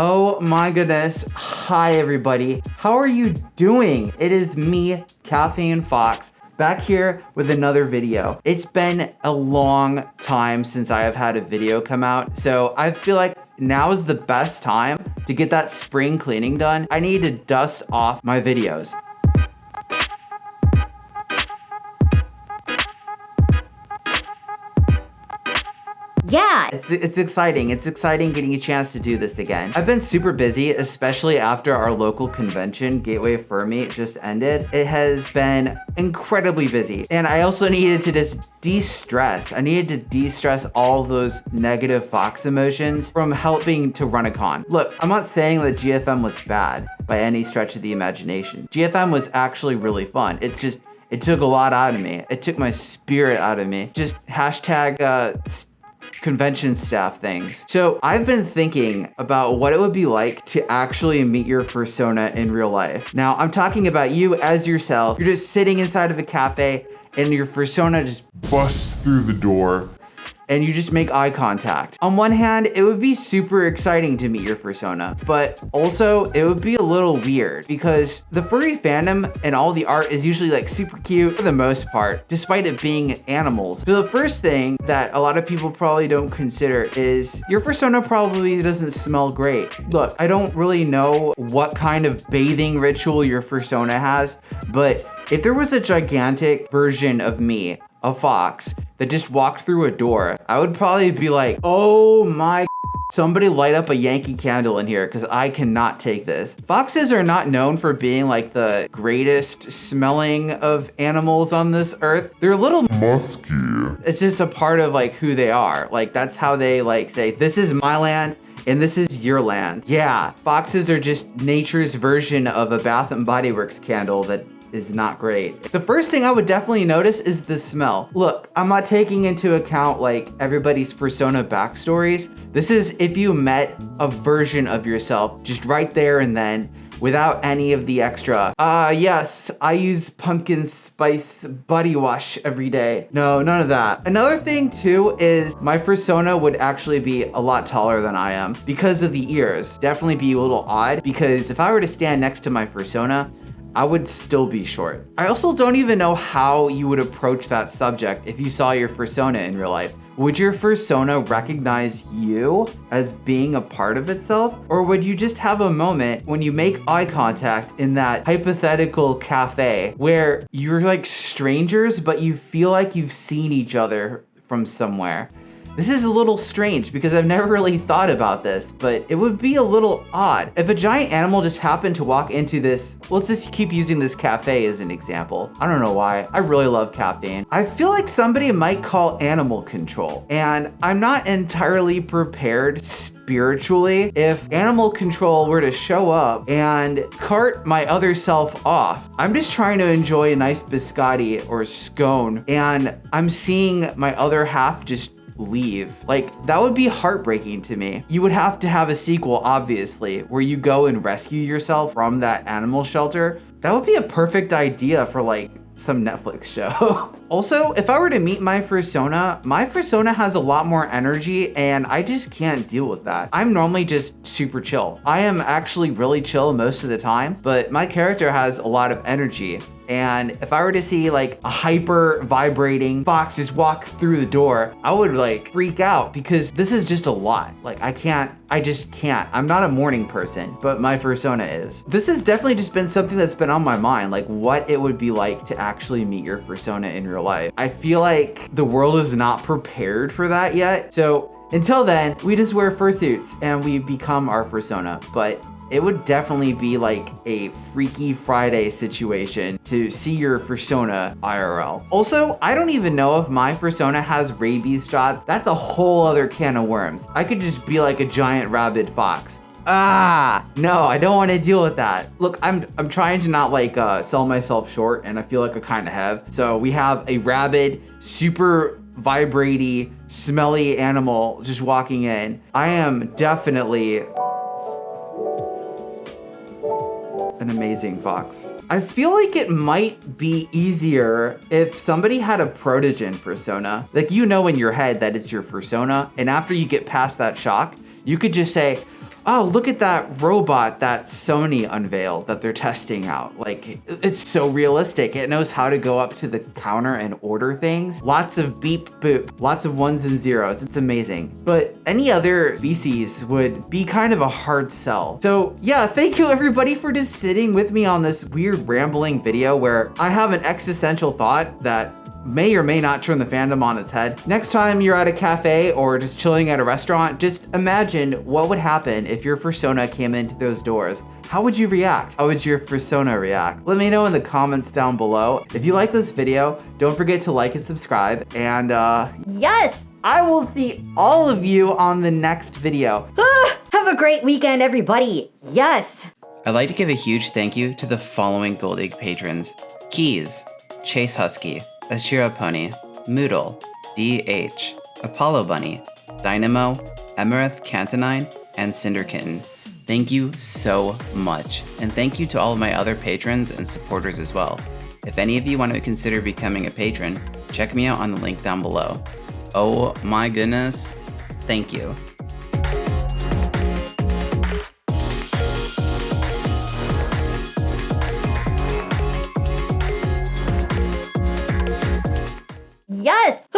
Oh my goodness. Hi everybody. How are you doing? It is me, Caffeine Fox, back here with another video. It's been a long time since I have had a video come out, so I feel like now is the best time to get that spring cleaning done. I need to dust off my videos. Yeah. It's exciting. It's exciting getting a chance to do this again. I've been super busy, especially after our local convention, Gateway Furry, just ended. It has been incredibly busy. And I also needed to just de-stress. I needed to de-stress all those negative Fox emotions from helping to run a con. Look, I'm not saying that GFM was bad by any stretch of the imagination. GFM was actually really fun. It's just, it took a lot out of me. It took my spirit out of me. Just hashtag, convention staff things. So I've been thinking about what it would be like to actually meet your fursona in real life. Now I'm talking about you as yourself. You're just sitting inside of a cafe and your fursona just busts through the door and you just make eye contact. On one hand, it would be super exciting to meet your fursona, but also it would be a little weird because the furry fandom and all the art is usually like super cute for the most part, despite it being animals. So the first thing that a lot of people probably don't consider is your fursona probably doesn't smell great. Look, I don't really know what kind of bathing ritual your fursona has, but if there was a gigantic version of me, a fox, that just walked through a door, I would probably be like, oh my, somebody light up a Yankee candle in here because I cannot take this. Foxes are not known for being like the greatest smelling of animals on this earth. They're a little musky. It's just a part of like who they are. Like that's how they like say, this is my land and this is your land. Yeah, foxes are just nature's version of a Bath and Body Works candle that is not great. The first thing I would definitely notice is the smell. Look, I'm not taking into account like everybody's fursona backstories. This is if you met a version of yourself just right there and then without any of the extra, yes, I use pumpkin spice body wash every day. No, none of that. Another thing too is my fursona would actually be a lot taller than I am because of the ears. Definitely be a little odd because if I were to stand next to my fursona, I would still be short. I also don't even know how you would approach that subject if you saw your fursona in real life. Would your fursona recognize you as being a part of itself? Or would you just have a moment when you make eye contact in that hypothetical cafe where you're like strangers, but you feel like you've seen each other from somewhere? This is a little strange because I've never really thought about this, but it would be a little odd. If a giant animal just happened to walk into this, let's just keep using this cafe as an example. I don't know why, I really love Caffeine. I feel like somebody might call animal control, and I'm not entirely prepared spiritually if animal control were to show up and cart my other self off. I'm just trying to enjoy a nice biscotti or scone, and I'm seeing my other half just leave. Like, that would be heartbreaking to me. You would have to have a sequel, obviously, where you go and rescue yourself from that animal shelter. That would be a perfect idea for like some Netflix show. Also, if I were to meet my fursona has a lot more energy and I just can't deal with that. I'm normally just super chill. I am actually really chill most of the time, but my character has a lot of energy. And if I were to see like a hyper vibrating fox just walk through the door, I would like freak out because this is just a lot. Like I just can't. I'm not a morning person, but my fursona is. This has definitely just been something that's been on my mind, like what it would be like to actually meet your fursona in real life. I feel like the world is not prepared for that yet. So until then, we just wear fursuits and we become our fursona. But it would definitely be like a Freaky Friday situation to see your fursona IRL. Also, I don't even know if my fursona has rabies shots. That's a whole other can of worms. I could just be like a giant rabid fox. No, I don't want to deal with that. Look, I'm trying to not like sell myself short, and I feel like I kind of have. So we have a rabid, super vibraty, smelly animal just walking in. I am definitely an amazing fox. I feel like it might be easier if somebody had a protogen fursona. Like, you know in your head that it's your fursona, and after you get past that shock, you could just say, Oh, look at that robot that Sony unveiled that they're testing out. Like, it's so realistic. It knows how to go up to the counter and order things. Lots of beep boop, lots of ones and zeros. It's amazing. But any other species would be kind of a hard sell. So yeah, thank you everybody for just sitting with me on this weird rambling video where I have an existential thought that may or may not turn the fandom on its head. Next time you're at a cafe or just chilling at a restaurant, just imagine what would happen if your fursona came into those doors. How would you react? How would your fursona react? Let me know in the comments down below. If you like this video, don't forget to like and subscribe, and Yes! I will see all of you on the next video. Have a great weekend, everybody. Yes! I'd like to give a huge thank you to the following Gold Egg patrons: Keys, Chase Husky, Ashira Pony, Moodle, DH, Apollo Bunny, Dynamo, Emerith Cantonine, and Cinder Kitten. Thank you so much. And thank you to all of my other patrons and supporters as well. If any of you want to consider becoming a patron, check me out on the link down below. Oh my goodness, thank you. Yes!